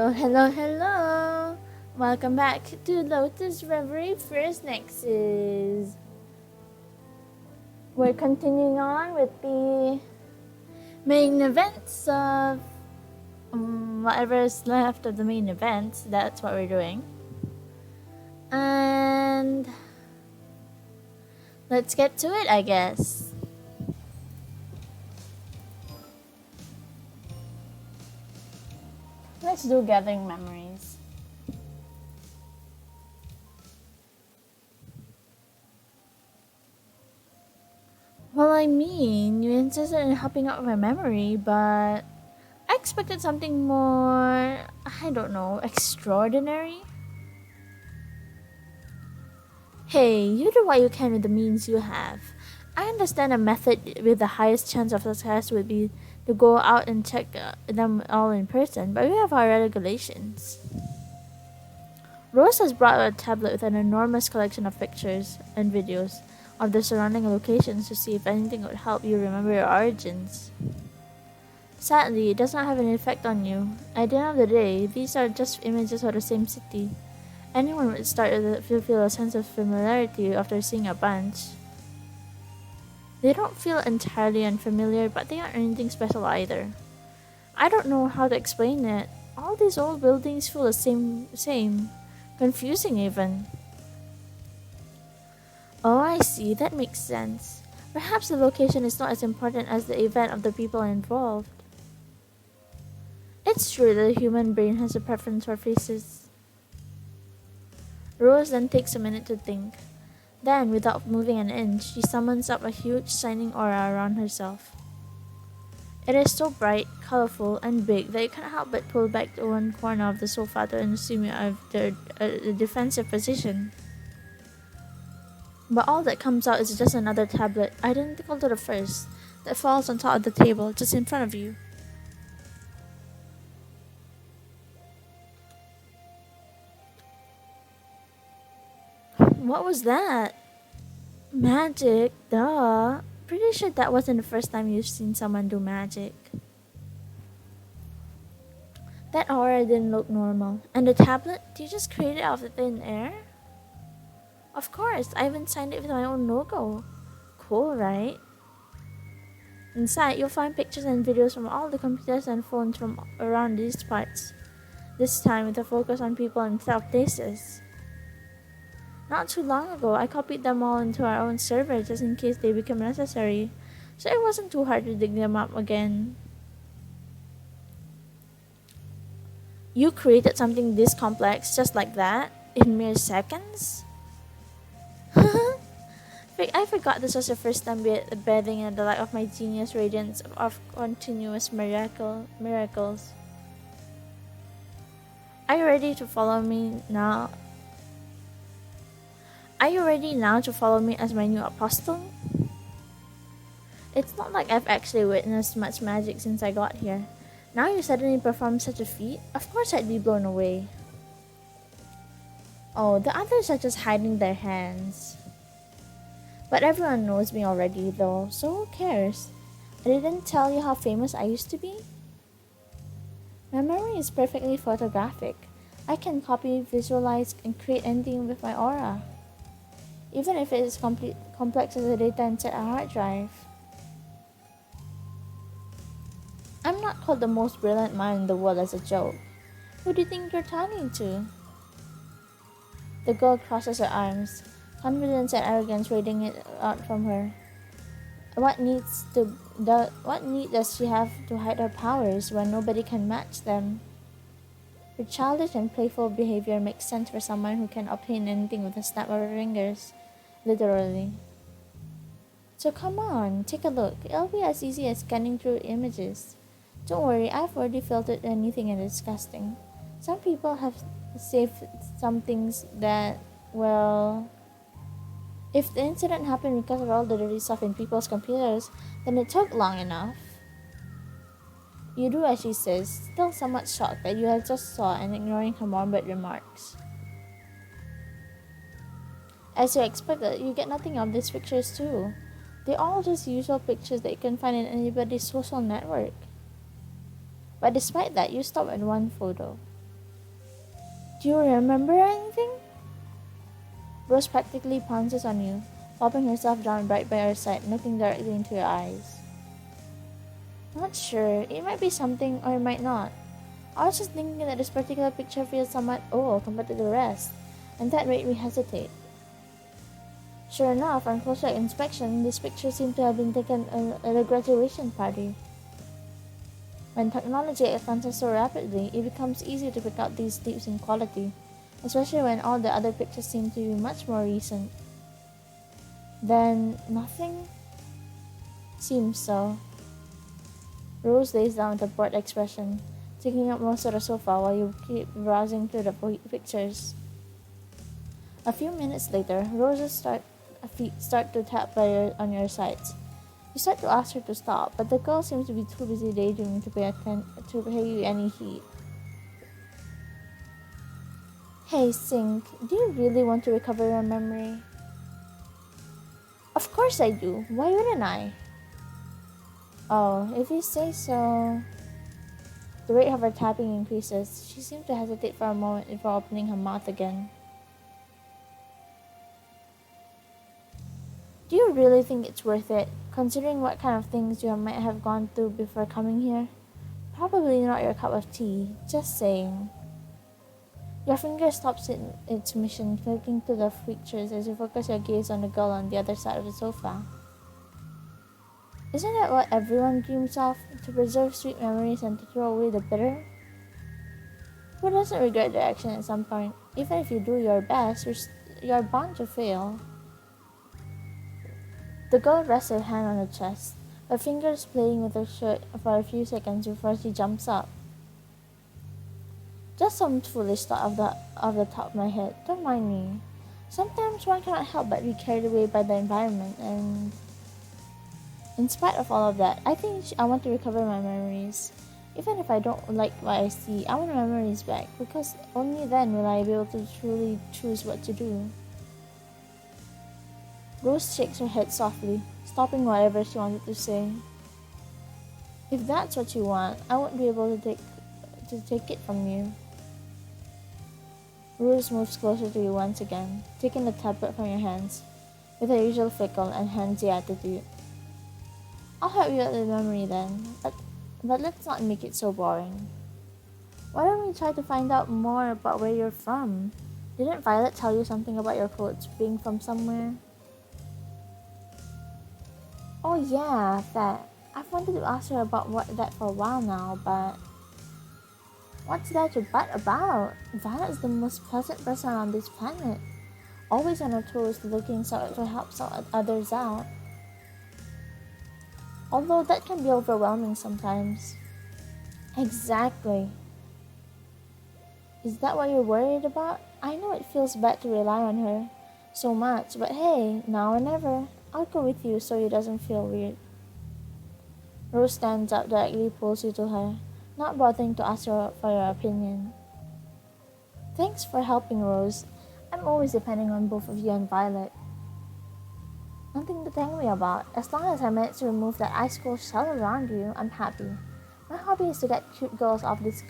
Hello. Welcome back to Lotus Reverie First Nexus. We're continuing on with the main events of whatever is left of the main events. That's what we're doing. And let's get to it, I guess. Let's do gathering memories. Well, I mean, you insisted in helping out with my memory, but I expected something more, I don't know, extraordinary. Hey, you do what you can with the means you have. I understand a method with the highest chance of success would be to go out and check them all in person, but we have our regulations. Rose has brought a tablet with an enormous collection of pictures and videos of the surrounding locations to see if anything would help you remember your origins. Sadly, it does not have any effect on you. At the end of the day, these are just images of the same city. Anyone would start to feel a sense of familiarity after seeing a bunch. They don't feel entirely unfamiliar, but they aren't anything special either. I don't know how to explain it. All these old buildings feel the same. Confusing even. Oh, I see. That makes sense. Perhaps the location is not as important as the event of the people involved. It's true that the human brain has a preference for faces. Rose then takes a minute to think. Then, without moving an inch, she summons up a huge shining aura around herself. It is so bright, colorful, and big that you can't help but pull back to one corner of the sofa to assume you are a defensive position. But all that comes out is just another tablet, identical to the first, that falls on top of the table just in front of you. What was that? Magic, duh. Pretty sure that wasn't the first time you've seen someone do magic. That aura didn't look normal. And the tablet? Did you just create it out of thin air? Of course, I even signed it with my own logo. Cool, right? Inside, you'll find pictures and videos from all the computers and phones from around these parts. This time with a focus on people and places. Not too long ago, I copied them all into our own server just in case they become necessary, so it wasn't too hard to dig them up again. You created something this complex just like that, in mere seconds? I forgot this was your first time bathing in the light of my genius radiance of continuous miracles. Are you ready to follow me now? Are you ready now to follow me as my new apostle? It's not like I've actually witnessed much magic since I got here. Now you suddenly perform such a feat? Of course I'd be blown away. Oh, the others are just hiding their hands. But everyone knows me already though, so who cares? I didn't tell you how famous I used to be? My memory is perfectly photographic. I can copy, visualize, and create anything with my aura. Even if it is complex as a data inside a hard drive. I'm not called the most brilliant mind in the world as a joke. Who do you think you're talking to? The girl crosses her arms, confidence and arrogance radiating it out from her. What need does she have to hide her powers when nobody can match them? Her childish and playful behavior makes sense for someone who can obtain anything with a snap of her fingers. Literally. So come on, take a look. It'll be as easy as scanning through images. Don't worry, I've already filtered anything disgusting. Some people have saved some things that, well, if the incident happened because of all the dirty stuff in people's computers, then it took long enough. You do as she says, still somewhat shocked that you have just saw and ignoring her morbid remarks. As you expected, you get nothing of these pictures too. They're all just usual pictures that you can find in anybody's social network. But despite that, you stop at one photo. Do you remember anything? Rose practically pounces on you, plopping herself down right by your side, looking directly into your eyes. Not sure. It might be something or it might not. I was just thinking that this particular picture feels somewhat old compared to the rest, and that made me hesitate. Sure enough, on closer inspection, this picture seemed to have been taken at a graduation party. When technology advances so rapidly, it becomes easy to pick out these dips in quality, especially when all the other pictures seem to be much more recent. Then, nothing seems so. Rose lays down with a bored expression, taking up most of the sofa while you keep browsing through the pictures. A few minutes later, Rose's feet start to tap on your sides. You start to ask her to stop, but the girl seems to be too busy daydreaming to pay you any heed. Hey, Sink, do you really want to recover your memory? Of course I do. Why wouldn't I? Oh, if you say so. The rate of her tapping increases. She seems to hesitate for a moment before opening her mouth again. Do you really think it's worth it, considering what kind of things you might have gone through before coming here? Probably not your cup of tea, just saying. Your finger stops in its mission, clicking to the pictures as you focus your gaze on the girl on the other side of the sofa. Isn't that what everyone dreams of? To preserve sweet memories and to throw away the bitter? Who doesn't regret their action at some point? Even if you do your best, you're bound to fail. The girl rests her hand on her chest, her fingers playing with her shirt for a few seconds before she jumps up. Just some foolish thought of the top of my head. Don't mind me. Sometimes one cannot help but be carried away by the environment, and in spite of all of that, I think I want to recover my memories. Even if I don't like what I see, I want my memories back, because only then will I be able to truly choose what to do. Rose shakes her head softly, stopping whatever she wanted to say. If that's what you want, I won't be able to take it from you. Rose moves closer to you once again, taking the tablet from your hands, with her usual fickle and handsy attitude. I'll help you with the memory then, but let's not make it so boring. Why don't we try to find out more about where you're from? Didn't Violet tell you something about your clothes being from somewhere? Oh yeah, that. I've wanted to ask her about that for a while now, but what's there to butt about? Violet is the most pleasant person on this planet, always on her toes, looking to help others out. Although that can be overwhelming sometimes. Exactly. Is that what you're worried about? I know it feels bad to rely on her so much, but hey, now or never. I'll go with you so it doesn't feel weird. Rose stands up, directly pulls you to her, not bothering to ask her for your opinion. Thanks for helping, Rose. I'm always depending on both of you and Violet. Nothing to thank me about. As long as I manage to remove that ice cold shell around you, I'm happy. My hobby is to get cute girls off this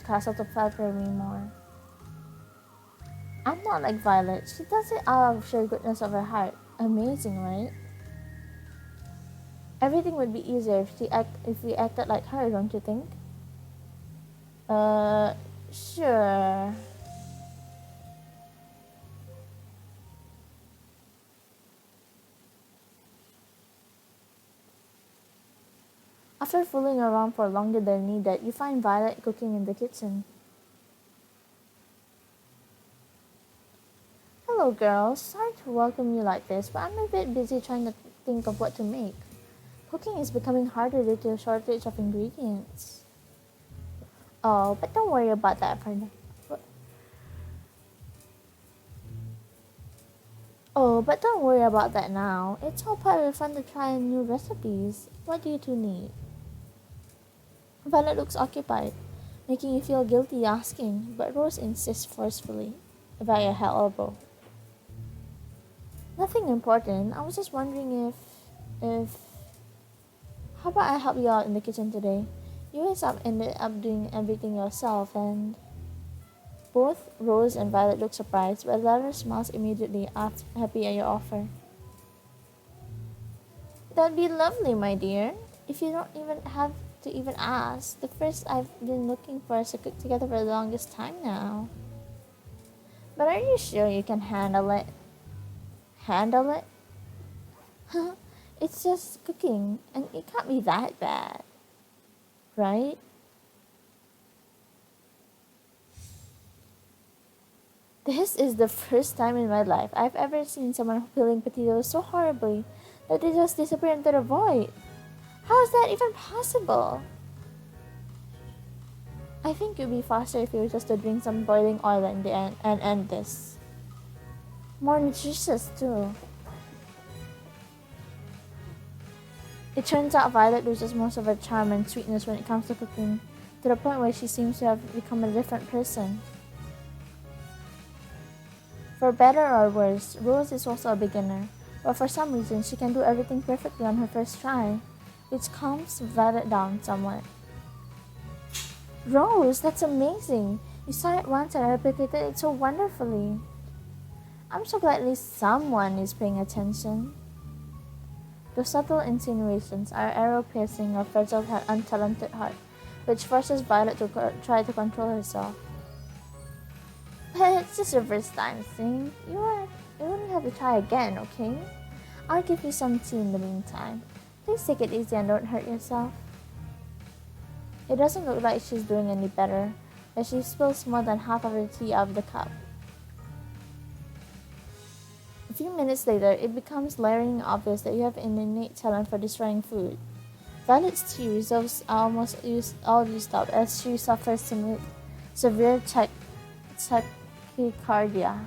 castle to flatter me more. I'm not like Violet. She does it out of sheer goodness of her heart. Amazing, right? Everything would be easier if we acted like her, don't you think? Sure. After fooling around for longer than needed, you find Violet cooking in the kitchen. Hello, girls. Sorry to welcome you like this, but I'm a bit busy trying to think of what to make. Cooking is becoming harder due to a shortage of ingredients. Oh, but don't worry about that for now. Oh, but don't worry about that now. It's all part of the fun to try new recipes. What do you two need? Violet looks occupied, making you feel guilty asking, but Rose insists forcefully, via her elbow. Nothing important. I was just wondering if... How about I help you out in the kitchen today? You guys ended up doing everything yourself, and Both Rose and Violet look surprised, but Lara smiles immediately, happy at your offer. That'd be lovely, my dear. If you don't even have to even ask, the first I've been looking for us to cook together for the longest time now. But are you sure you can handle it? Handle it? It's just cooking, and it can't be that bad, right? This is the first time in my life I've ever seen someone peeling potatoes so horribly that they just disappear into the void. How is that even possible? I think it'd be faster if you were just to drink some boiling oil in the end and end this. More nutritious too. It turns out Violet loses most of her charm and sweetness when it comes to cooking, to the point where she seems to have become a different person. For better or worse, Rose is also a beginner, but for some reason she can do everything perfectly on her first try, which calms Violet down somewhat. Rose, that's amazing! You saw it once and replicated it so wonderfully. I'm so glad at least someone is paying attention. Those subtle insinuations are arrow-piercing of fragile, untalented heart, which forces Violet to try to control herself. But it's just your first time, Sing. You only have to try again, okay? I'll give you some tea in the meantime. Please take it easy and don't hurt yourself. It doesn't look like she's doing any better, as she spills more than half of her tea out of the cup. A few minutes later, it becomes glaringly obvious that you have an innate talent for destroying food. Violet's tea reserves are almost all used up as she suffers severe tachycardia.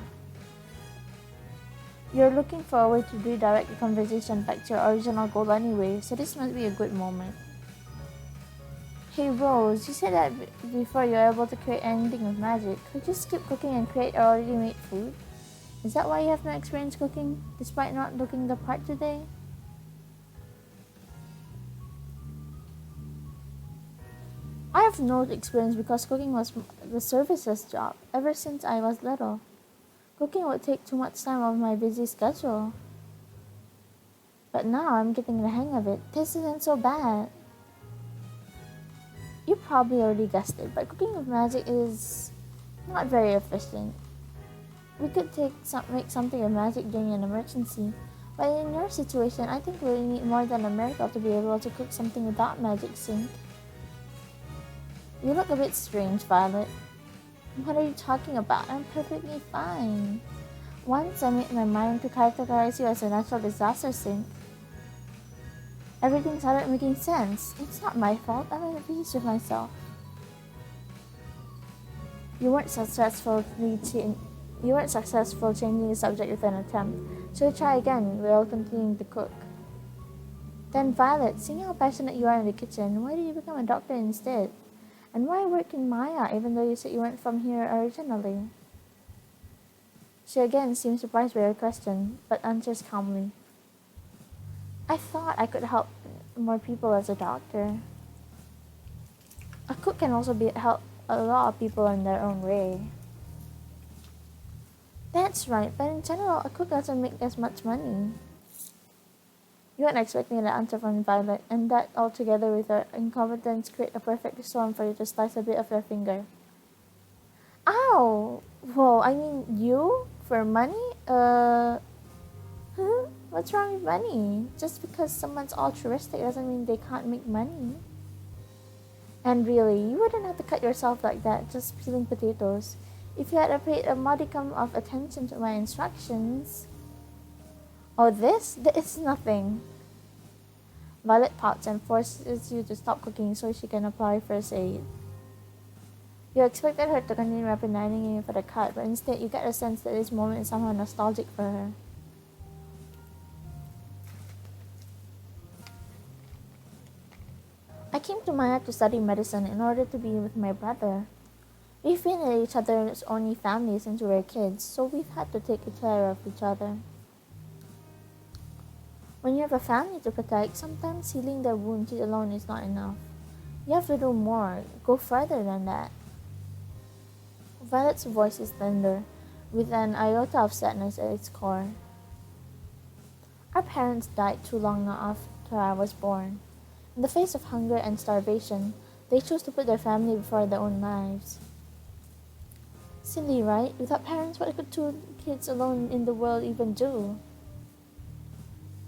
You're looking for a way to redirect the conversation back to your original goal anyway, so this must be a good moment. Hey Rose, you said that before you're able to create anything with magic. Could you skip cooking and create already made food? Is that why you have no experience cooking, despite not looking the part today? I have no experience because cooking was the services job ever since I was little. Cooking would take too much time of my busy schedule. But now I'm getting the hang of it. This isn't so bad. You probably already guessed it, but cooking with magic is not very efficient. We could make something of magic during an emergency, but in your situation, I think we need more than a miracle to be able to cook something without magic sink. You look a bit strange, Violet. What are you talking about? I'm perfectly fine. Once I made my mind to categorize you as a natural disaster sink, everything started making sense. It's not my fault. I'm at peace with myself. You weren't successful changing the subject with an attempt, so try again while continuing to cook. Then Violet, seeing how passionate you are in the kitchen, why did you become a doctor instead? And why work in Maya even though you said you weren't from here originally? She again seems surprised by your question, but answers calmly. I thought I could help more people as a doctor. A cook can also help a lot of people in their own way. That's right, but in general, a cook doesn't make as much money. You weren't expecting an answer from Violet, and that altogether with her incompetence create a perfect storm for you to slice a bit of your finger. Ow! Whoa, I mean you? For money? What's wrong with money? Just because someone's altruistic doesn't mean they can't make money. And really, you wouldn't have to cut yourself like that, just peeling potatoes. If you had paid a modicum of attention to my instructions. Oh, this is nothing. Violet pouts and forces you to stop cooking so she can apply first aid. You expected her to continue reprimanding you for the cut, but instead you get a sense that this moment is somehow nostalgic for her. I came to Maya to study medicine in order to be with my brother. We've been at each other's only family since we were kids, so we've had to take care of each other. When you have a family to protect, sometimes healing their wounds alone is not enough. You have to do more, go further than that. Violet's voice is tender, with an iota of sadness at its core. Our parents died too long after I was born. In the face of hunger and starvation, they chose to put their family before their own lives. Silly, right? Without parents, what could two kids alone in the world even do?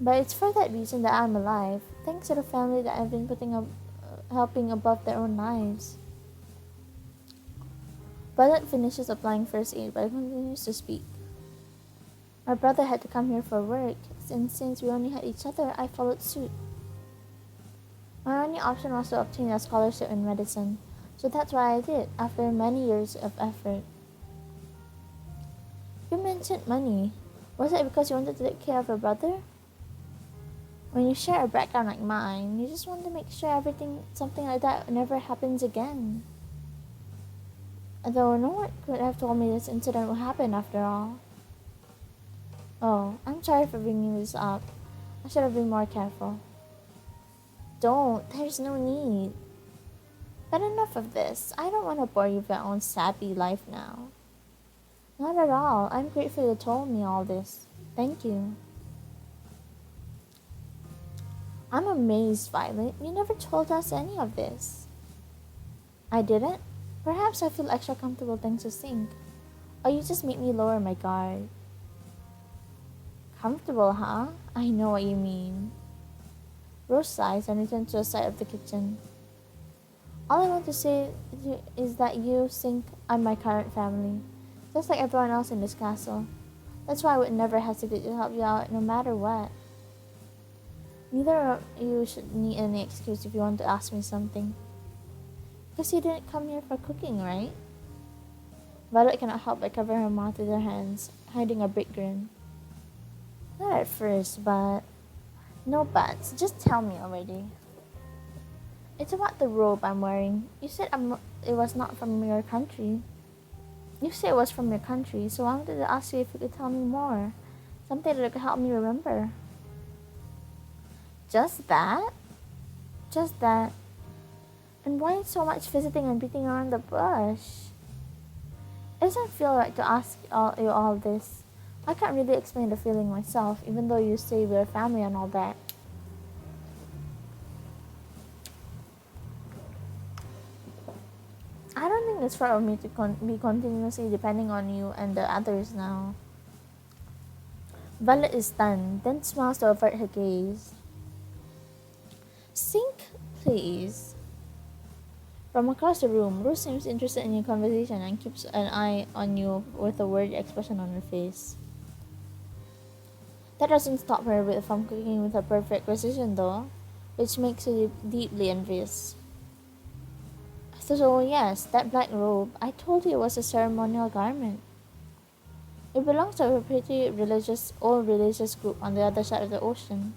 But it's for that reason that I'm alive, thanks to the family that I've been helping above their own lives. Violet finishes applying first aid but continues to speak. My brother had to come here for work, and since we only had each other, I followed suit. My only option was to obtain a scholarship in medicine, so that's what I did, after many years of effort. You mentioned money. Was it because you wanted to take care of your brother? When you share a background like mine, you just want to make sure something like that never happens again. Although no one could have told me this incident would happen after all. Oh, I'm sorry for bringing this up. I should have been more careful. Don't, there's no need. But enough of this. I don't want to bore you with your own sappy life now. Not at all. I'm grateful you told me all this. Thank you. I'm amazed, Violet. You never told us any of this. I didn't? Perhaps I feel extra comfortable thanks to Sync. Or you just made me lower my guard. Comfortable, huh? I know what you mean. Rose sighs and returns to the side of the kitchen. All I want to say is that you, Sync, are my current family, just like everyone else in this castle. That's why I would never hesitate to help you out no matter what. Neither of you should need any excuse if you want to ask me something. Because you didn't come here for cooking, right? Violet cannot help but cover her mouth with her hands, hiding a big grin. Not at first, but... No buts. Just tell me already. It's about the robe I'm wearing. You said it was not from your country. You said it was from your country, so I wanted to ask you if you could tell me more. Something that could help me remember. Just that? Just that. And why so much visiting and beating around the bush? It doesn't feel right to ask you all this. I can't really explain the feeling myself, even though you say we're family and all that. I don't think it's fair of me to be continuously depending on you and the others now. Violet is stunned, then smiles to avert her gaze. Sync, please. From across the room, Rose seems interested in your conversation and keeps an eye on you with a worried expression on her face. That doesn't stop her from cooking with a perfect precision though, which makes her deeply envious. So yes, that black robe, I told you it was a ceremonial garment. It belongs to a pretty old religious group on the other side of the ocean.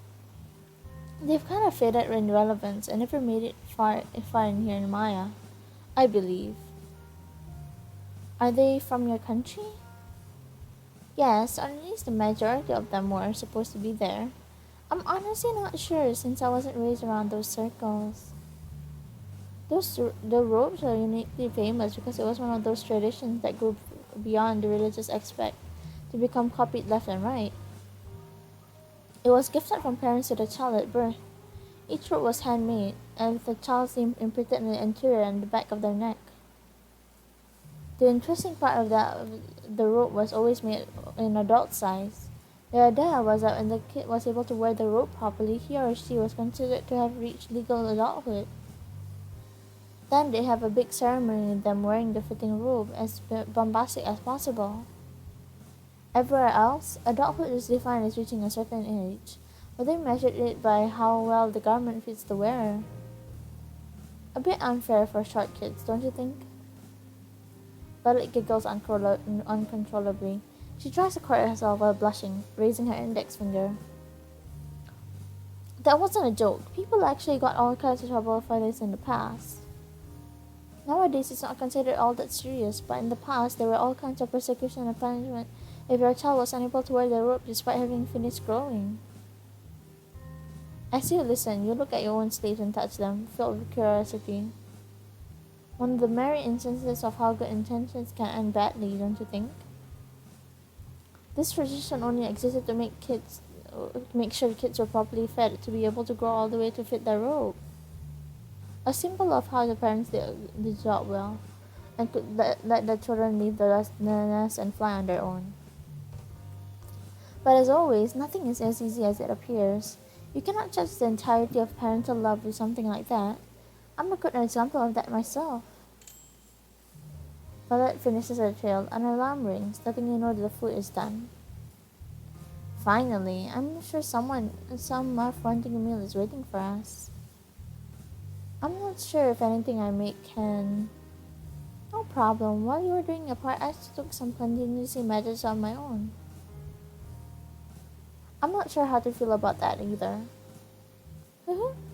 They've kind of faded in relevance and never made it far in here in Maya, I believe. Are they from your country? Yes, or at least the majority of them were supposed to be there. I'm honestly not sure since I wasn't raised around those circles. The robes are uniquely famous because it was one of those traditions that go beyond the religious aspect to become copied left and right. It was gifted from parents to the child at birth. Each robe was handmade, and with the child's name imprinted in the interior and the back of their neck. The interesting part of the robe was always made in adult size. The idea was that when the kid was able to wear the robe properly, he or she was considered to have reached legal adulthood. Then they have a big ceremony with them wearing the fitting robe as bombastic as possible. Everywhere else, adulthood is defined as reaching a certain age, but they measured it by how well the garment fits the wearer. A bit unfair for short kids, don't you think? Violet giggles uncontrollably. She tries to quiet herself while blushing, raising her index finger. That wasn't a joke. People actually got all kinds of trouble for this in the past. Nowadays, it's not considered all that serious, but in the past, there were all kinds of persecution and punishment if your child was unable to wear the robe despite having finished growing. As you listen, you look at your own sleeves and touch them, filled with curiosity. One of the many instances of how good intentions can end badly, don't you think? This tradition only existed to make sure kids were properly fed to be able to grow all the way to fit their robe. A symbol of how the parents did the job well and could let the children leave the nest and fly on their own. But as always, nothing is as easy as it appears. You cannot judge the entirety of parental love with something like that. I'm a good example of that myself. Violet finishes her trail, and an alarm rings, letting you know that the food is done. Finally, I'm sure some affronting meal is waiting for us. I'm not sure if anything I make can. No problem. While you were doing your part, I took some contingency measures on my own. I'm not sure how to feel about that either.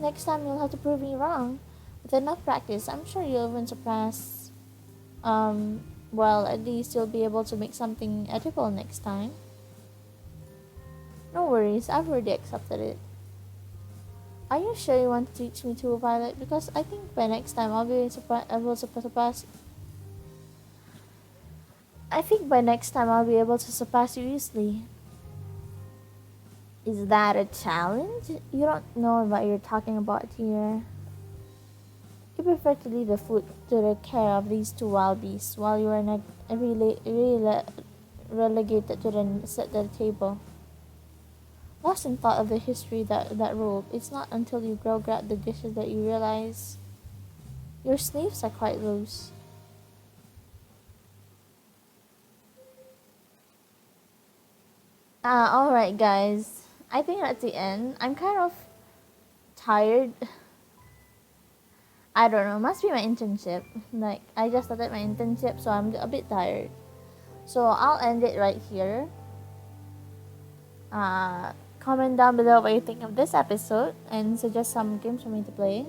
Next time you'll have to prove me wrong. With enough practice, I'm sure you'll even surpass. Well, at least you'll be able to make something edible next time. No worries, I've already accepted it. Are you sure you want to teach me too, Violet? Because I think by next time I'll be able to surpass. I think by next time I'll be able to surpass you easily. Is that a challenge? You don't know what you're talking about here. You prefer to leave the food to the care of these two wild beasts while you are not relegated to the table. Lost in thought of the history that robe, it's not until you grab the dishes that you realize your sleeves are quite loose. Alright guys. I think that's the end. I'm kind of tired. I don't know, must be my internship. Like, I just started my internship, so I'm a bit tired. So I'll end it right here. Comment down below what you think of this episode and suggest some games for me to play.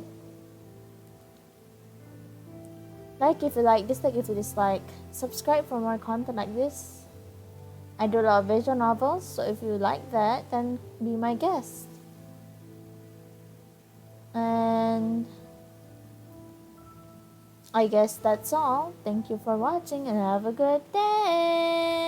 Like if you like, dislike if you dislike. Subscribe for more content like this. I do love visual novels, so if you like that, then be my guest. And I guess that's all. Thank you for watching and have a good day.